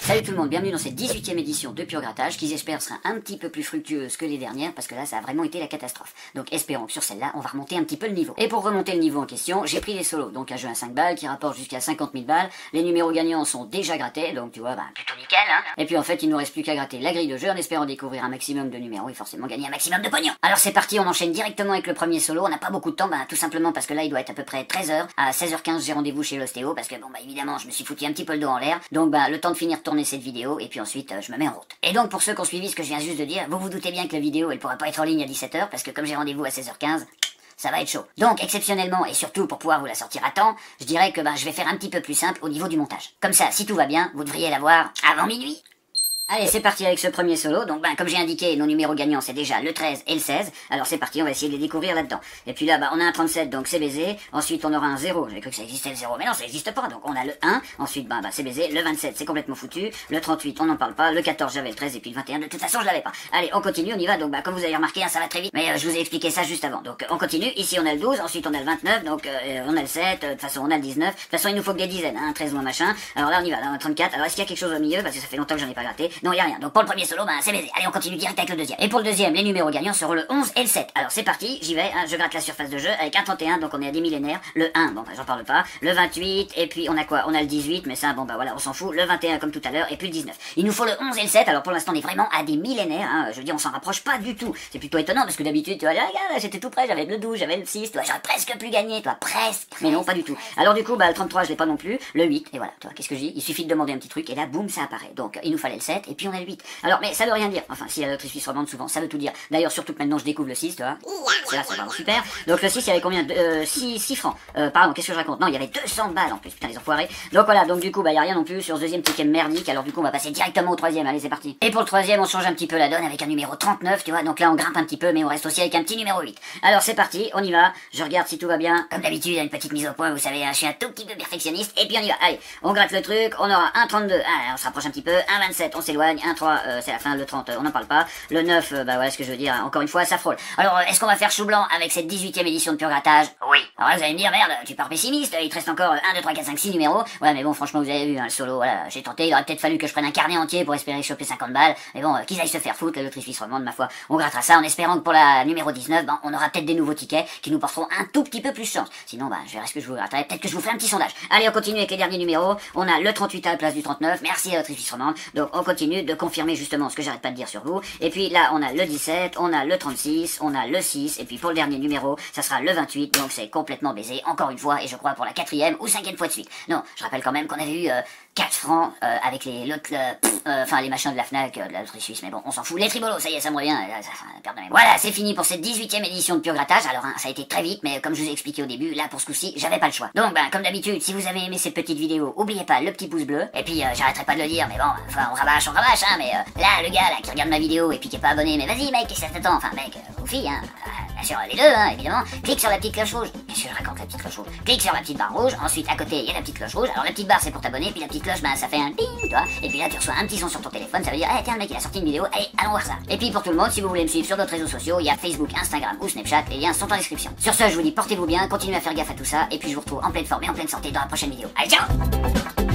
Salut tout le monde, bienvenue dans cette 18e édition de Pure Grattage qui j'espère sera un petit peu plus fructueuse que les dernières parce que là ça a vraiment été la catastrophe. Donc espérons que sur celle-là on va remonter un petit peu le niveau. Et pour remonter le niveau en question, j'ai pris les solos, donc un jeu à 5 balles qui rapporte jusqu'à 50 000 balles. Les numéros gagnants sont déjà grattés, donc tu vois, plutôt nickel hein. Et puis en fait il nous reste plus qu'à gratter la grille de jeu en espérant découvrir un maximum de numéros et forcément gagner un maximum de pognon. Alors c'est parti, on enchaîne directement avec le premier solo, on n'a pas beaucoup de temps, tout simplement parce que là il doit être à peu près 13h. À 16h15 j'ai rendez-vous chez l'ostéo parce que évidemment je me suis foutu un petit peu le dos en l'air. Donc le temps de finir de tourner cette vidéo et puis ensuite je me mets en route. Et donc pour ceux qui ont suivi ce que je viens juste de dire, vous vous doutez bien que la vidéo elle pourra pas être en ligne à 17h parce que comme j'ai rendez-vous à 16h15, ça va être chaud. Donc exceptionnellement et surtout pour pouvoir vous la sortir à temps, je dirais que je vais faire un petit peu plus simple au niveau du montage. Comme ça, si tout va bien, vous devriez l'avoir avant minuit. Allez, c'est parti avec ce premier solo. Donc comme j'ai indiqué, nos numéros gagnants c'est déjà le 13 et le 16. Alors c'est parti, on va essayer de les découvrir là-dedans. Et puis là, on a un 37, donc c'est baisé. Ensuite on aura un 0, j'avais cru que ça existait le 0, mais non, ça n'existe pas. Donc on a le 1, ensuite c'est baisé. Le 27 c'est complètement foutu. Le 38 on n'en parle pas. Le 14 j'avais le 13 et puis le 21 de toute façon je l'avais pas. Allez, on continue, on y va. Donc comme vous avez remarqué, ça va très vite. Mais je vous ai expliqué ça juste avant. Donc on continue. Ici on a le 12, ensuite on a le 29, donc on a le 7, de toute façon on a le 19. De toute façon il nous faut que des dizaines, 13 moins machin. Alors là on y va, là on a 34. Alors est-ce qu'il y a quelque chose au milieu? Parce que ça fait longtemps que j'en ai pas gratté. Non, il y a rien. Donc pour le premier solo, c'est baisé. Allez, on continue direct avec le deuxième. Et pour le deuxième, les numéros gagnants seront le 11 et le 7. Alors c'est parti, j'y vais, je gratte la surface de jeu avec un 31, donc on est à des millénaires. Le 1, j'en parle pas. Le 28, et puis on a quoi? On a le 18, mais ça, voilà, on s'en fout. Le 21 comme tout à l'heure, et puis le 19. Il nous faut le 11 et le 7, alors pour l'instant on est vraiment à des millénaires, je veux dire, on s'en rapproche pas du tout. C'est plutôt étonnant, parce que d'habitude, tu vois, regarde, j'étais tout près, j'avais le 12, j'avais le 6, toi, j'aurais presque pu gagner, toi, presque. Mais non, pas du tout. Alors du coup, le 33, je l'ai pas non plus. Le 8, et voilà, toi, qu'est-ce que je dis? Il suffit de demander un petit truc, et là, boum, ça apparaît. Donc, il nous fallait le 7, et puis on a le 8. Alors, mais ça veut rien dire. Enfin, si la loterie suisse romande, souvent, ça veut tout dire. D'ailleurs, surtout que maintenant, je découvre le 6, tu vois. C'est là, c'est vraiment super. Donc, le 6, il y avait combien? 6 francs. Pardon, qu'est-ce que je raconte? Non, il y avait 200 balles en plus. Putain, les enfoirés. Donc, voilà. Donc, du coup, il y a rien non plus sur ce deuxième ticket merdique. Alors, du coup, on va passer directement au troisième. Allez, c'est parti. Et pour le troisième, on change un petit peu la donne avec un numéro 39, tu vois. Donc là, on grimpe un petit peu, mais on reste aussi avec un petit numéro 8. Alors, c'est parti. On y va. Je regarde si tout va bien. Comme d'habitude, une petite mise au point. Vous savez, je suis un tout petit peu perfectionniste. Et puis, on y va. Allez, on gratte le truc. On aura un 32. Ah, on se rapproche un petit peu. Un 27, on s'éloigne. Un 3, c'est la fin. Le 30, on n'en parle pas. Le 9, voilà ce que je veux dire, encore une fois, ça frôle. Alors, est-ce qu'on va faire chou blanc avec cette 18e édition de Pure Grattage? Oui. Alors là, vous allez me dire, merde, tu pars pessimiste, il te reste encore 1, 2, 3, 4, 5, 6 numéros. Ouais, mais bon, franchement, vous avez vu, le solo, voilà, j'ai tenté, il aurait peut-être fallu que je prenne un carnet entier pour espérer choper 50 balles. Mais bon, qu'ils aillent se faire foutre, la loterie suisse romande, ma foi. On grattera ça en espérant que pour la numéro 19, on aura peut-être des nouveaux tickets qui nous porteront un tout petit peu plus chance. Sinon, je verrai ce que je vous gratterai, peut-être que je vous ferai un petit sondage. Allez, on continue avec les derniers numéros. On a le 38 à la place du 39. Merci à la loterie suisse romande. Donc, on continue de confirmer justement ce que j'arrête pas de dire sur vous. Et puis là, on a le 17, on a le 36, on a le 6, et puis pour le dernier numéro, ça sera le 28, donc c'est complètement baisé, encore une fois, et je crois pour la 4e ou 5e fois de suite. Non, je rappelle quand même qu'on avait eu 4 francs avec les les machins de la Fnac, de la loterie suisse, mais bon, on s'en fout. Les tribolos, ça y est, ça me revient, pardonnez-moi. Voilà, c'est fini pour cette 18e édition de Pure Grattage. Alors, ça a été très vite, mais comme je vous ai expliqué au début, là, pour ce coup-ci, j'avais pas le choix. Donc, comme d'habitude, si vous avez aimé cette petpetite vidéo, oubliez pas le petit pouce bleu, et puis, j'arrêterai pas de le dire, mais bon, enfin, on rabâche, mais là, le gars, là, qui regarde ma vidéo, et puis qui est pas abonné, mais vas-y, mec, qu'est-ce que ça t'attend? Enfin, mec, ou fille, bien sûr, les deux, évidemment. Clique sur la petite cloche rouge. Qu'est-ce que je raconte, la petite cloche rouge? Clique sur la petite barre rouge, ensuite, à côté, il y a la petite cloche rouge. Alors, la petite barre, c'est pour t'abonner, puis la petite cloche, ça fait un ding, tu vois. Et puis là, tu reçois un petit son sur ton téléphone, ça veut dire, tiens, le mec, il a sorti une vidéo, allez, allons voir ça. Et puis, pour tout le monde, si vous voulez me suivre sur d'autres réseaux sociaux, il y a Facebook, Instagram ou Snapchat, les liens sont en description. Sur ce, je vous dis, portez-vous bien, continuez à faire gaffe à tout ça, et puis je vous retrouve en pleine forme et en pleine santé dans la prochaine vidéo. Allez, ciao!